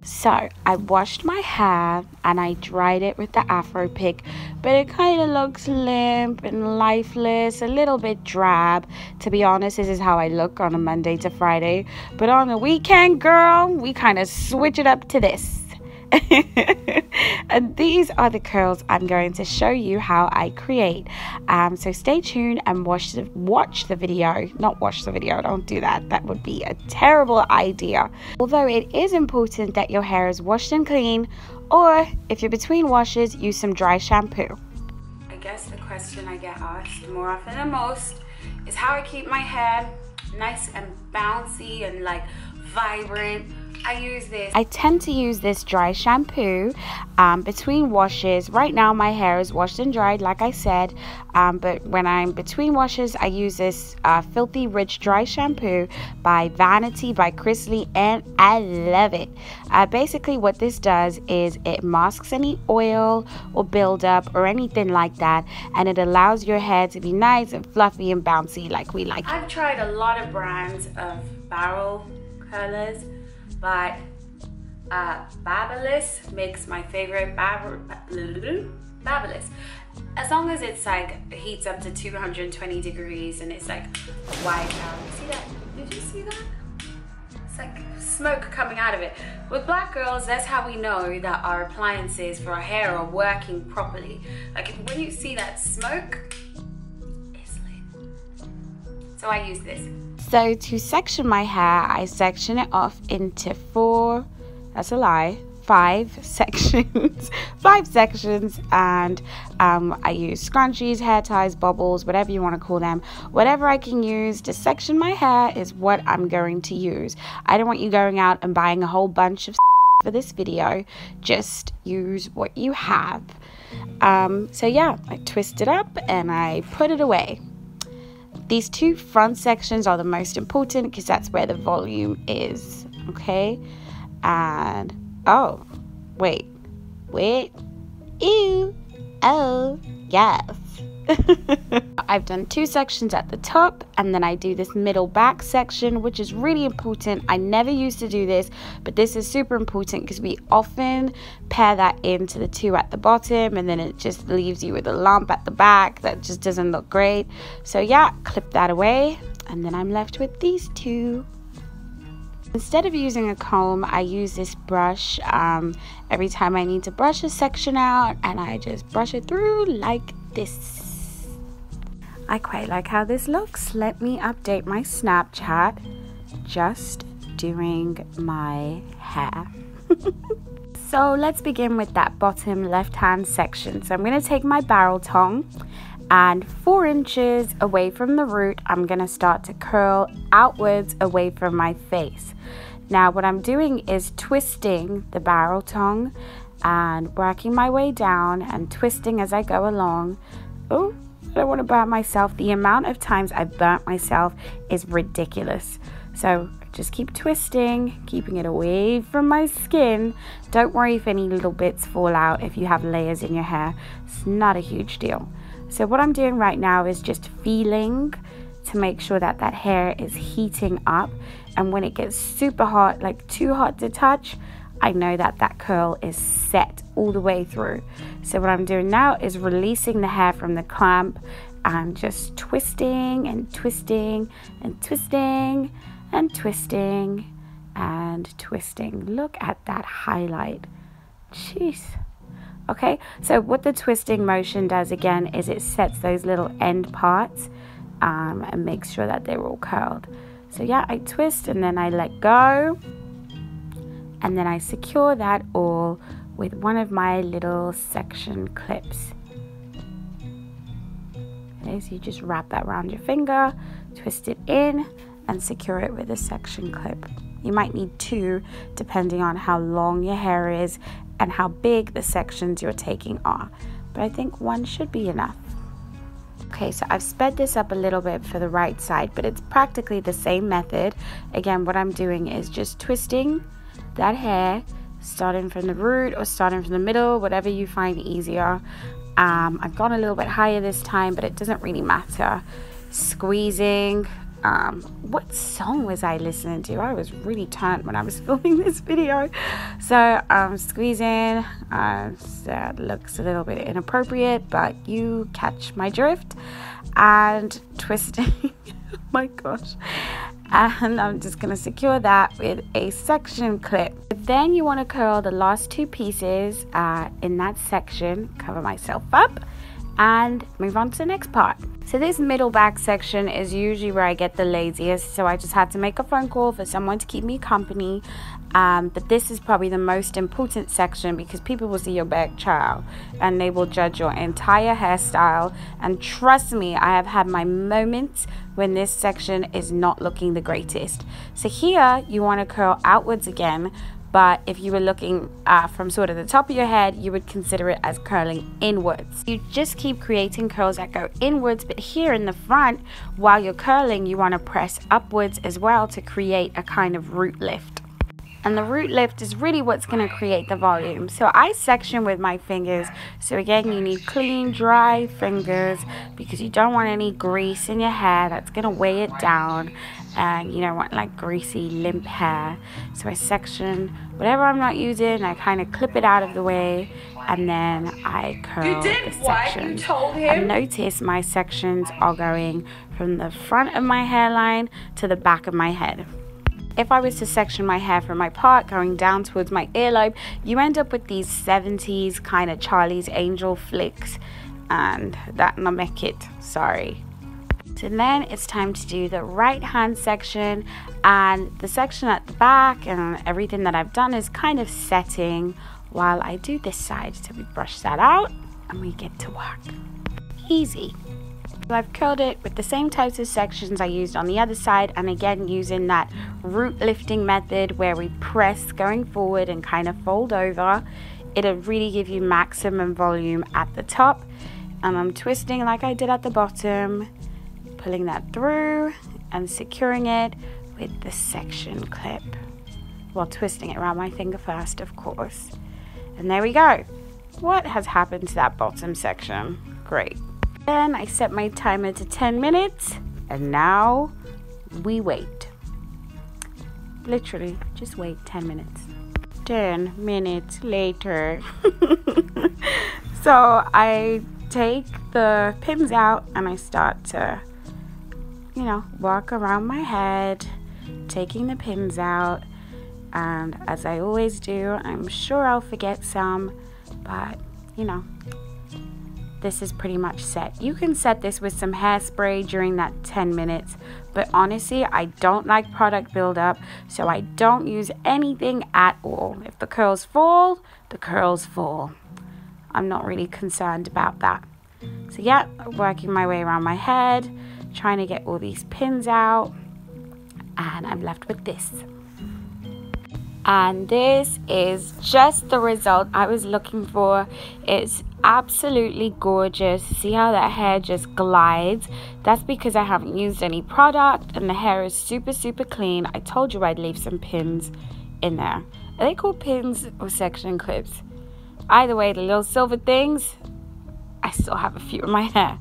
So I washed my hair and I dried it with the Afro pick, but it kind of looks limp and lifeless, a little bit drab. To be honest, this is how I look on a Monday to Friday, but on the weekend, girl, we kind of switch it up to this. And these are the curls I'm going to show you how I create. So stay tuned and watch the video. Not watch the video, don't do that. That would be a terrible idea. Although it is important that your hair is washed and clean, or if you're between washes, use some dry shampoo. I guess the question I get asked more often than most is how I keep my hair nice and bouncy and like vibrant. I tend to use this dry shampoo between washes. Right now my hair is washed and dried, like I said, but when I'm between washes, I use this Filthy Rich dry shampoo by Vanity by Chris Lee, and I love it. Basically what this does is it masks any oil or buildup or anything like that, and it allows your hair to be nice and fluffy and bouncy like we like. I've tried a lot of brands of barrel curlers, but Babyliss makes my favorite. Babyliss, as long as it's like heats up to 220 degrees and it's like white out. See that? Did you see that? It's like smoke coming out of it. With black girls, that's how we know that our appliances for our hair are working properly. Like when you see that smoke, it's lit. So I use this. So to section my hair, I section it off into five sections. 5 sections, and I use scrunchies, hair ties, bobbles, whatever you want to call them. Whatever I can use to section my hair is what I'm going to use. I don't want you going out and buying a whole bunch of for this video. Just use what you have. So yeah, I twist it up and I put it away. These 2 front sections are the most important because that's where the volume is, okay? And, oh, wait, ew, oh, yes. I've done 2 sections at the top, and then I do this middle back section, which is really important. I never used to do this, but this is super important because we often pair that into the 2 at the bottom, and then it just leaves you with a lump at the back that just doesn't look great. So yeah, clip that away, and then I'm left with these 2. Instead of using a comb, I use this brush every time I need to brush a section out, and I just brush it through like this. I quite like how this looks. Let me update my Snapchat. Just doing my hair. So let's begin with that bottom left hand section. So I'm going to take my barrel tong, and 4 inches away from the root, I'm going to start to curl outwards away from my face. Now what I'm doing is twisting the barrel tong and working my way down and twisting as I go along. Oh, I don't want to burn myself. The amount of times I've burnt myself is ridiculous. So just keep twisting, keeping it away from my skin. Don't worry if any little bits fall out if you have layers in your hair. It's not a huge deal. So what I'm doing right now is just feeling to make sure that that hair is heating up. And when it gets super hot, like too hot to touch, I know that that curl is set all the way through. So what I'm doing now is releasing the hair from the clamp and just twisting and twisting and twisting and twisting and twisting. Look at that highlight. Jeez. Okay, so what the twisting motion does again is it sets those little end parts and makes sure that they're all curled. So yeah, I twist and then I let go. And then I secure that all with one of my little section clips. Okay, so you just wrap that around your finger, twist it in, and secure it with a section clip. You might need 2 depending on how long your hair is and how big the sections you're taking are. But I think 1 should be enough. Okay, so I've sped this up a little bit for the right side, but it's practically the same method. Again, what I'm doing is just twisting that hair, starting from the root or starting from the middle, whatever you find easier. I've gone a little bit higher this time, but it doesn't really matter. Squeezing what song was I listening to? I was really turned when I was filming this video. So squeezing, that looks a little bit inappropriate, but you catch my drift, and twisting. Oh my gosh. And I'm just going to secure that with a section clip. Then you want to curl the last two pieces in that section, cover myself up, and move on to the next part. So this middle back section is usually where I get the laziest, so I just had to make a phone call for someone to keep me company. But this is probably the most important section because people will see your back child and they will judge your entire hairstyle. And trust me, I have had my moments when this section is not looking the greatest. So here you want to curl outwards again, but if you were looking from sort of the top of your head, you would consider it as curling inwards. You just keep creating curls that go inwards, but here in the front, while you're curling, you want to press upwards as well to create a kind of root lift. And the root lift is really what's going to create the volume. So I section with my fingers. So again, you need clean, dry fingers because you don't want any grease in your hair. That's going to weigh it down. And you don't want like greasy, limp hair. So I section whatever I'm not using. I kind of clip it out of the way. And then I curl the section. And notice my sections are going from the front of my hairline to the back of my head. If I was to section my hair from my part going down towards my earlobe, you end up with these 70s kind of Charlie's Angel flicks, and that not make it, sorry. So then it's time to do the right hand section, and the section at the back and everything that I've done is kind of setting while I do this side. So we brush that out and we get to work. Easy. I've curled it with the same types of sections I used on the other side, and again using that root lifting method where we press going forward and kind of fold over. It'll really give you maximum volume at the top, and I'm twisting like I did at the bottom, pulling that through and securing it with the section clip, while twisting it around my finger first, of course. And there we go. What has happened to that bottom section? Great. Then I set my timer to 10 minutes, and now we wait. Literally, just wait 10 minutes. 10 minutes later. So I take the pins out and I start to, you know, walk around my head, taking the pins out. And as I always do, I'm sure I'll forget some, but you know, this is pretty much set. You can set this with some hairspray during that 10 minutes, but honestly, I don't like product buildup, so I don't use anything at all. If the curls fall, the curls fall. I'm not really concerned about that. So yeah, working my way around my head, trying to get all these pins out, and I'm left with this. And this is just the result I was looking for. It's absolutely gorgeous. See how that hair just glides? That's because I haven't used any product and the hair is super clean. I told you I'd leave some pins in there. Are they called pins or section clips? Either way, the little silver things, I still have a few in my hair.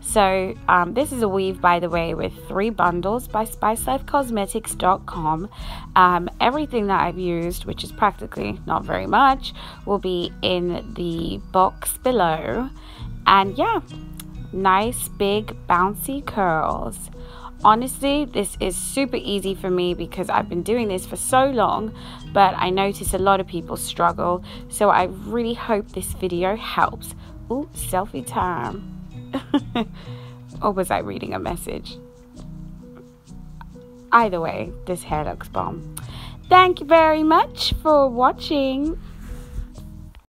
So this is a weave, by the way, with 3 bundles by spicelifecosmetics.com. Everything that I've used, which is practically not very much, will be in the box below. And yeah, nice big bouncy curls. Honestly, this is super easy for me because I've been doing this for so long, but I notice a lot of people struggle. So I really hope this video helps. Ooh, selfie time. Or was I reading a message? Either way, this hair looks bomb. Thank you very much for watching.